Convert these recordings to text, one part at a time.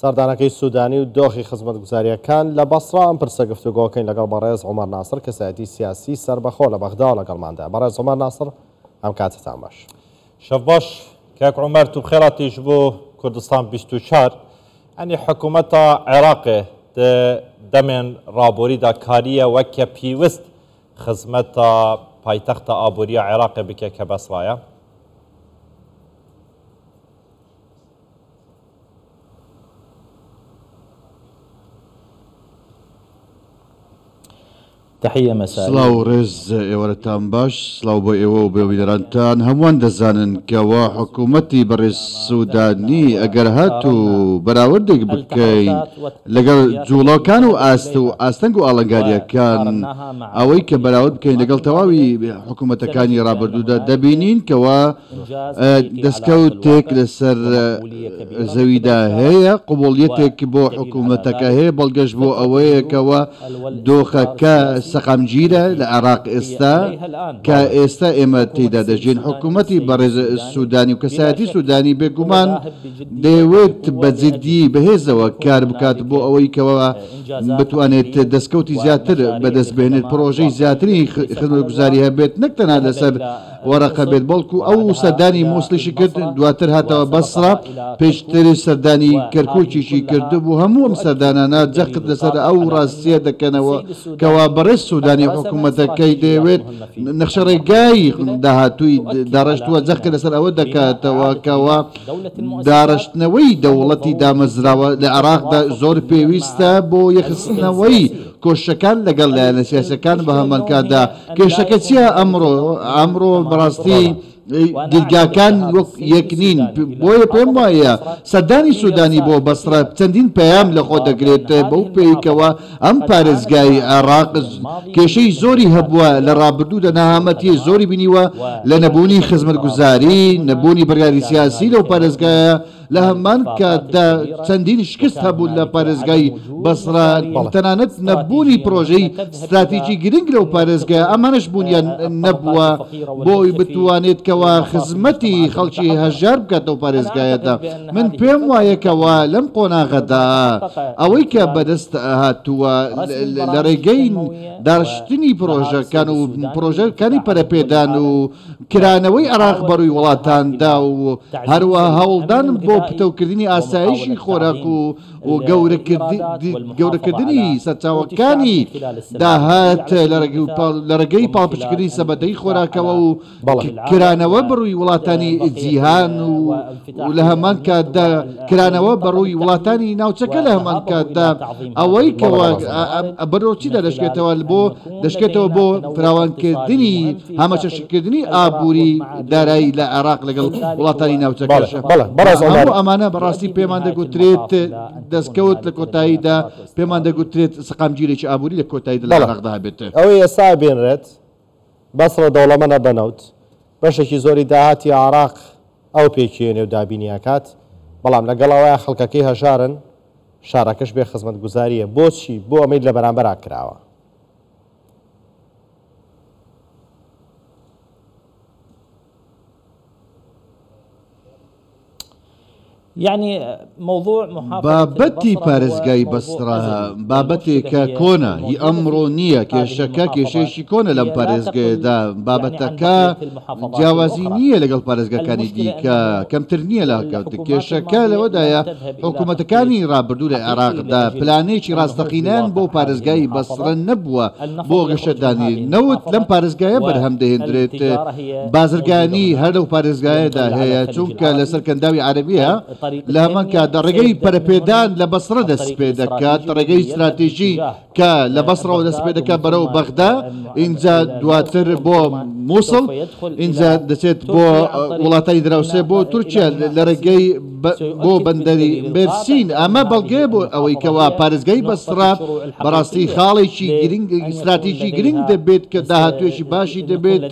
سەردانەکەی سوودانی و دۆخی خزمەتگوزاریەکان لە بەسڕا ئەم پرسە گفتوگۆکەین لەگەڵ بەڕێز عومەر ناسر کەسایەتی سیاسی سەربەخۆ لە بەغدا لەگەڵماندا. بەڕێز عومەر ناسر ئەم کاتتان باش. شەف باش کاک عومەر تو خێراتیش بۆ کوردستان 24 ئەنی حکوومەتە عێراقێ دەمێن ڕابۆریدا کاریە وەکە پیوست خزمەتە پایتەختە ئابووریە عێراقێ بکە کە بەسڕایە. تحية مساء سلاو رز ئێوەتان باش سلااو بۆ ئێوە و بێویدەرانتان هەمووان دەزانن کەوا حکوومەتی بەڕێز سوودانی ئەگەر هات و بەراوردێک بکەین لەگەڵ جوڵەکان و ئاستەنگ و ئاڵنگاریەکان ئەوەی کە بەراورد بکەین لەگەڵ تەواوی حکوومەتەکانی ڕابردوودا دەبینین کەوا دەستکەوتێک لەسەر زەویدا هەیە قوبوڵیەتێک بۆ حکوومەتەکە هەیە بەڵگەشت بۆ ئەوەیەکەوە دۆخەکە سەقامگیرە لە عێراق ئێستا کە ئێستا ئێمە تێدا دەژین حکوومەتی بەڕێز سوودانی و کەسایەتی سوودانی بێگومان دەیەوێت بەجددی بەهێزەوە کار بکات بۆ ئەوەی کەەوە بتوانێت دەستکەوتی زیاتر بەدەست بێنێت پرۆژەی زیاتری خزمەتگوزاری هەبێت نەک تەنها لەسەر وەرەقە بێت بەڵکو ئەو سەردانی مووسڵیشی کرد دواتر هاتەوە بەسڕا پێشتری سەردانی کەرکووکیشی کردبوو هەموو ئەم سەردانانە جەقت لەسەر ئەو ڕاستیە دەکەنەوە کەوا بەڕێز سوودانی حکوومەتەکەی دەیەوێت نەخشەڕێگای داهاتووی داڕشتووە جەقت لەسەر ئەوە دەکاتەوە کەوا داڕشتنەوەی دەوڵەتی دامەزراوە لە عێراقدا زۆر پێویستە بۆ یەخستنەوەی کۆشەکان لەگەڵ لایەنە سیاسەکان بە هەمانکادا کێشەکە چیە ئەمڕۆ بەڕاستی دیرگاکان وەک یەکنین بۆیە پێم وایە سەردانی سوودانی بۆ بەسڕە چەندین پەیام لە خۆ دەگرێت بەو پێیکەوە ئەم پارێزگای عێراق کێشەی زۆری هەبووە لە ڕابردوودا نەهامەتی زۆری بینیوە لە نەبوونی خزمەتگوزاری نەبوونی بەرگاری سیاسی لەو پارێزگایە لە هەمان کاتدا چەندین شکست هەبوو لە پارێزگای بەسڕا تەنانەت نەبوونی پرۆژەی استراتیجی گرنگ لەو پارێزگای ئەمانش بوونیان نەبووە بۆی بتوانێت کەوا خزمەتی خەڵکی هەژار بکاتەوە پارێزگایەدا من پێم وایەکەوە لەم قۆناغەدا ئەوەی کە بەدەست هاتووە لە ڕێگەی داشتنی پرۆژەکان و پرۆژەکانی پەرەپێدان و کرانەوەی عێراق بەڕووی وڵاتاندا و هەروە هەوڵدان بۆ پتەوکردنی ئاسایشی خۆراک و گەورەکردنی سەرچاوەکانی داهات لە ڕێگەی پاڵپشکردنی سەبەدەی خۆراکەوە و کرانەوە بڕووی وڵاتانی جیهان و لە هەمان کاتدا کرانەوە بەڕووی وڵاتانی ناوچەکە لە هەمان کاتدا ئەوەی کەەوە بەرۆچی دەشکێتەوە بۆ فراوانکردنی هەمەچەشکردنی ئابووری دارایی لە عێراق لەگەڵ وڵاتانی ناوچەکەشە ئەمانە بەڕاستی پێمان دەگوترێت دەستکەوت لە کۆتاییدا پێمان دەگوترێت سەقامگیرێکی ئابووری لە کۆتاییدا لە عێراقدا هەبێت ئەوەی ئێستا بێنرێت بەسڕە دەوڵەمەنە بنەوت بەشێکی زۆری داهاتی عێراق ئەو پێکێنێ و دابینیاکات بەڵام لەگەڵەوەی خەڵکەکەی هەژارن شارەکەش بێ خزمەتگوزاریە بۆچی بۆ ئەمەی لە بەرامبەرا کراوە. يعني موضوع بابەتی پارێزگای بەسڕا بابەتێکە کۆنە هی ئەمڕۆ نییە کێشەکە کێشەیەکی کۆنە لەم پارێزگایەدا بابەتەکە جیاوازی نییە لەگەڵ پارێزگەکانی دیکە کەمتر نییە لە کێشەکە لەوەدایە حکوومەتەکانی ڕابردوو لە عێراقدا پلانێکی ڕاستەقینیان بۆ پارێزگای بەسڕە نەبووە بۆ گەشەدانی نەوت لەم پارێزگایە بەرهەم دەهێنرێت بازرگانی هەر لەو پارێزگایەدا هەیە چونکە لە سەرکەنداوی عەرەبیە لە هەمان کاتدا ڕێگەی پەرەپێدان لە بەسڕە دەست پێ دەکات ڕێگەی استراتیژی کە لە بەسڕەوە دەست پێ دەکات بەرەو بەغدا اینجا دواتر بۆ مووسڵ اینجا دەچێت بۆ وڵاتانی دراوسێ بۆ تورکیا لە ڕێگەی بۆ بەندەری مێرسین ئەمە بەڵگەیە بۆ ئەوەی کەوا پارێزگای بەسڕا بەڕاستی خاڵێکی گرنگ استراتیژی گرنگ دەبێت کە داهاتوێشی باشی دەبێت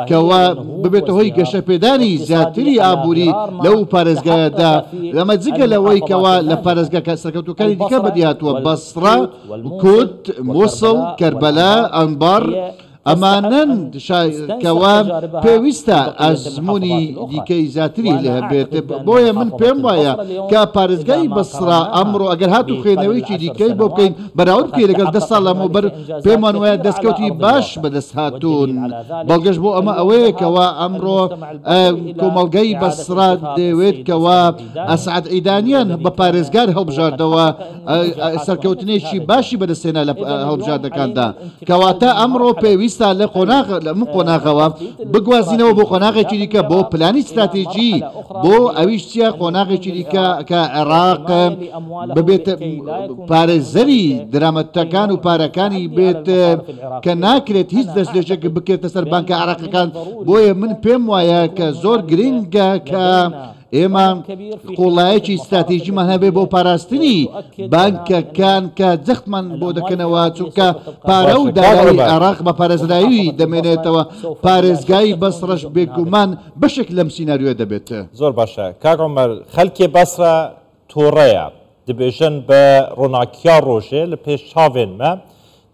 کەوا ببێتە هۆی گەشەپێدانی زیاتری ئابووری لەو پارێزگایەدا لەمە جگە لەوەی کەوا لە پارێزگاکە سەرکەوتوەکانی دیکە بەدیهاتووە بەسڕا کورد مووسڵ کەربەلا ئەنبار ئەمانەن کەوا پێویستە ئەزمموی دیکەی زیاتری لێ هەبێت بۆیە من پێم وایە کە پارێزگای بەسرا ئەمڕۆ ئەگەر هاتو خوێنەوەیکی دیکەی بۆ بکەین بەراورد بکەین لەگەڵ 10 ساڵ لەمەوبەر پێمان وایە دەستکەوتی باش بەدەست هاتوون بەڵگەشت بۆ ئەمە ئەوەیەکەوە ئەمڕۆ کۆمەڵگەی بەسرا دەوێت کەوا ئەسعد عیدانیان بە پارێزگار هەڵبژاردەوە سەرکەوتنێکی باشی بەدەستێنا لە هەڵبژاردەکاندا کەواتە ئەمڕۆ پێویستە لە من قۆناغەوە بگوازینەوە بۆ قۆناغێکی دیکە بۆ پلانی استراتێجی بۆ ئەویش چیە قۆناغێکی دیکە کە عێراق ببێت پارێزەری درامەتەکان و پارەکانی بێت کە ناکرێت هیچ دەستێژێک بکرێتە سەر بانکە عێراقەکان بۆیە من پێم وایە کە زۆر گرنگە کە ئێمە قوڵایەکی استراتێژیمان هەبێ بۆ پاراستنی بانکەکان کە جەختمان بۆ دەکەنەوە چونکە پارە و دارایی عێراق بە پارێزرایی دەمێنێتەوە پارێزگای بەسڕەش بێگومان بەشێک لەم سیناریۆ دەبێت زۆر باشە کاک عومەر خەلکی بەسرە تۆڕەیە دەبێژن بە ڕۆناکیا ڕۆژێ لە پێش چاوێنمە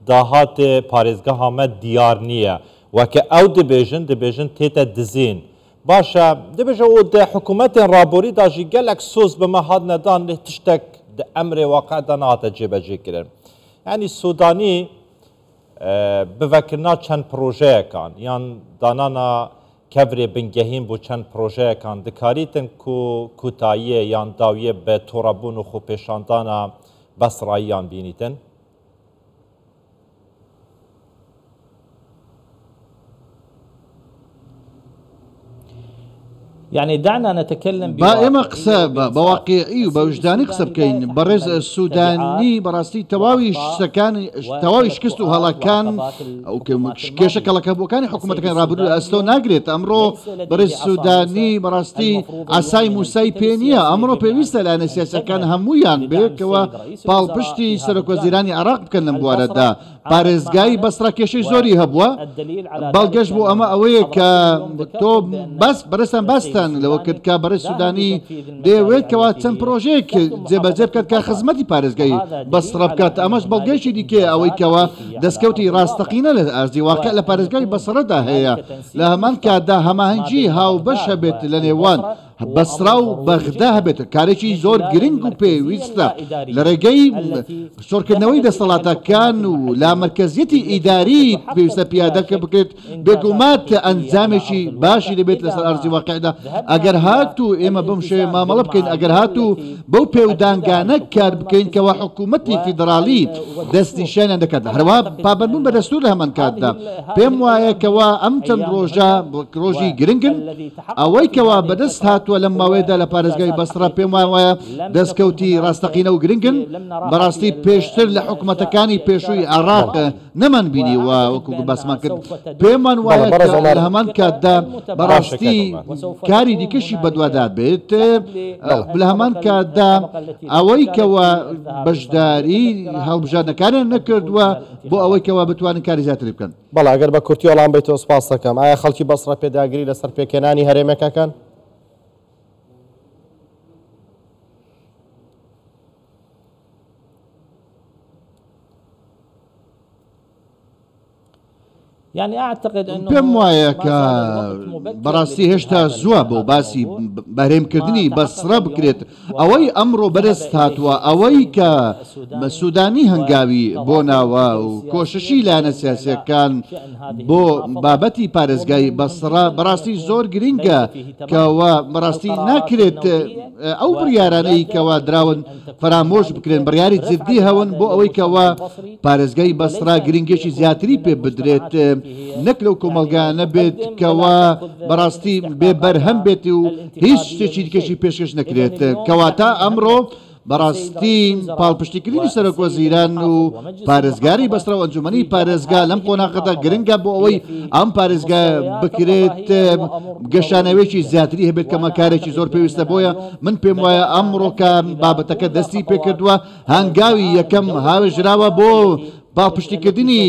داهاتێ پارێزگەها مە دیار نییە وەکە ئەو دەبێژن تێتە دزین باشە دەبێژە ئەو دە حکوومەتێن ڕابۆری داژی گەلێک سۆز بەمە هات نەدان لێ تشتێک ئەمرێ واقعدا نهاتە جێبەجێکردن ینی سوودانی بڤەکردنا چەند پرۆژەیەکان یان دانانا کەورێ بنگەهین بۆ چەند پرۆژەیەکان دکاریتن کوتاییە یان داویە بە تۆڕەبوون و خۆپێشاندانە بەسڕاییان بینیتن يعني دعنا نتكلم ئێمە قسە بەواقعی و بە وجدانی قسە بکەین بەڕێز سوودانی بەڕاستی تەواوی شتەکانی تەواوی شکست و هەڵەکان کێشە کەڵەکەبووەکانی حکوومەتەکان ڕابردوو ئەستۆ ناگرێت ئەمڕۆ بەڕێز سوودانی بەڕاستی ئاسای موسای پێ نییە ئەمڕۆ پێویستە لایەنە سیاسەکان هەموویان بێکەوە پاڵپشتی سەرۆکوەزیرانی عێراق بکەن لەم بوارەدا پارێزگای بەسرا کێشەی زۆری هەبووە بەڵگەشت بۆ ئەمە ئەوەیە کە تۆ بەرەستان باستان لەوە کرد کە بەڕێز سوودانی دەیەوێت کەوا چەند پرۆژەیەک جێبەجێ بکات کە خزمەتی پارێزگای بەسرە بکات ئەمەش بەڵگەیشی دیکە ئەوەی کەوا دەستکەوتی ڕاستەقینە لە ئارزی واقع لە پارێزگای بەسرەدا هەیە لە هەمان کاتدا هەماهەنگی هاوبەش هەبێت لە نێوان بەسرا و بەغدا هەبێت کارێکی زۆر گرنگ و پێویستە لە ڕێگەی سۆرکردنەوەی دەسەڵاتەکان و لا مرکزیەتی ئیداری پێویستە پیادەکە بکرێت بێگومات ئەنجامێکی باشی دەبێت لەسەر ئەرزی واقعدا ئەگەر هاتوو ئێمە بم شێ مامەڵە بکەین ئەگەر هاتوو بەو پێودانگانە کار بکەین کەەوە حکوومەتی فیدراالی دەستی شانیان دەکات هەروە پابندبوون بە دەستور لە هەمان کاتدا پێم وایە کەوا ئەم چەند ڕۆژی گرنگن ئەوەی کەوا بەدەست هات لەم ماوەیەدا لە پارێزگای بەسرا پێم وایە دەستکەوتی ڕاستەقینە و گرنگن بەڕاستی پێشتر لە حکوومەتەکانی پێشووی عێراق نەمان بینیوە وەکو باسمان کرد پێمان وایە لە هەمان کاتدا بەڕاستی کاری دیکەشی بەدوادات بێت لە هەمان کاتدا ئەوەی کەوە بەشداری هەڵبژاردنەکانیان نەکردووە بۆ ئەوەی کەوا بتوانن کاری زیاتر بکەن بەڵا ئەگەر بە کورتی وەڵام بیتەوە سپاس دەکەم ئایا خەڵکی بەسرا پێداگیری لەسەر پێکێنانی هەرێمەکەکان يعني اعتقد انه پێم وایە کە بەڕاستی هێشتا زووە بۆ باسی بەهرێمکردنی بەسرە بکرێت ئەوەی ئەمڕۆ بەدەست هاتووە ئەوەی کە سوودانی هەنگاوی بۆ ناوە و کۆششی لایەنە سیاسیەکان بۆ بابەتی پارێزگای بەسرا بەڕاستی زۆر گرنگە کەوە بەڕاستی ناکرێت ئەو بڕیارانەی کەوا دراون فرامۆش بکرێن بڕیاری جدی هەون بۆ ئەوەی کەوا پارێزگای بەسرا گرنگێکی زیاتری پێ بدرێت نەک لەو کۆمەلگانە بێت کەوا بەڕاستی بێبەرهەم بێت و هیچ شتێکی دیکەشی پێشکەش نەکرێت کەواتە ئەمڕۆ بەڕاستی پاڵپشتیکردنی سەرۆکوەزیران و پارێزگاری بەسرا و ئەنجومەنی پارێزگا لەم قۆناغەدا گرنگە بۆ ئەوەی ئەم پارێزگا بکرێت گەشانەوێکی زیاتری هەبێت کە مەکارێکی زۆر پێویستە بۆیە من پێم وایە ئەمڕۆکە بابەتەکە دەستی پێکردووە هەنگاوی یەکەم هاوێژراوە بۆ باپشتیکردنی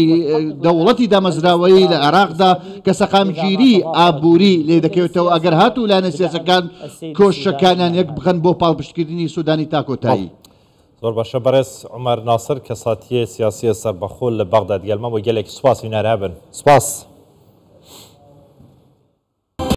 دەوڵەتی دامەزراوەی لە عێراقدا کە سەقامگیری ئابووری لێ دەکەوێتەوە ئەگەر هاتوو لایەنە سیاسەکان کۆشەکانیان یەک بخەن بۆ پاڵپشتکردنی سوودانی تاکۆتایی زۆر باشە بەڕێز عومەر ناسر کەساتیە سیاسیە سەربەخۆ لە بەغداد گەلمە بۆ گەلێک سوپاس وینەرە بن سپاس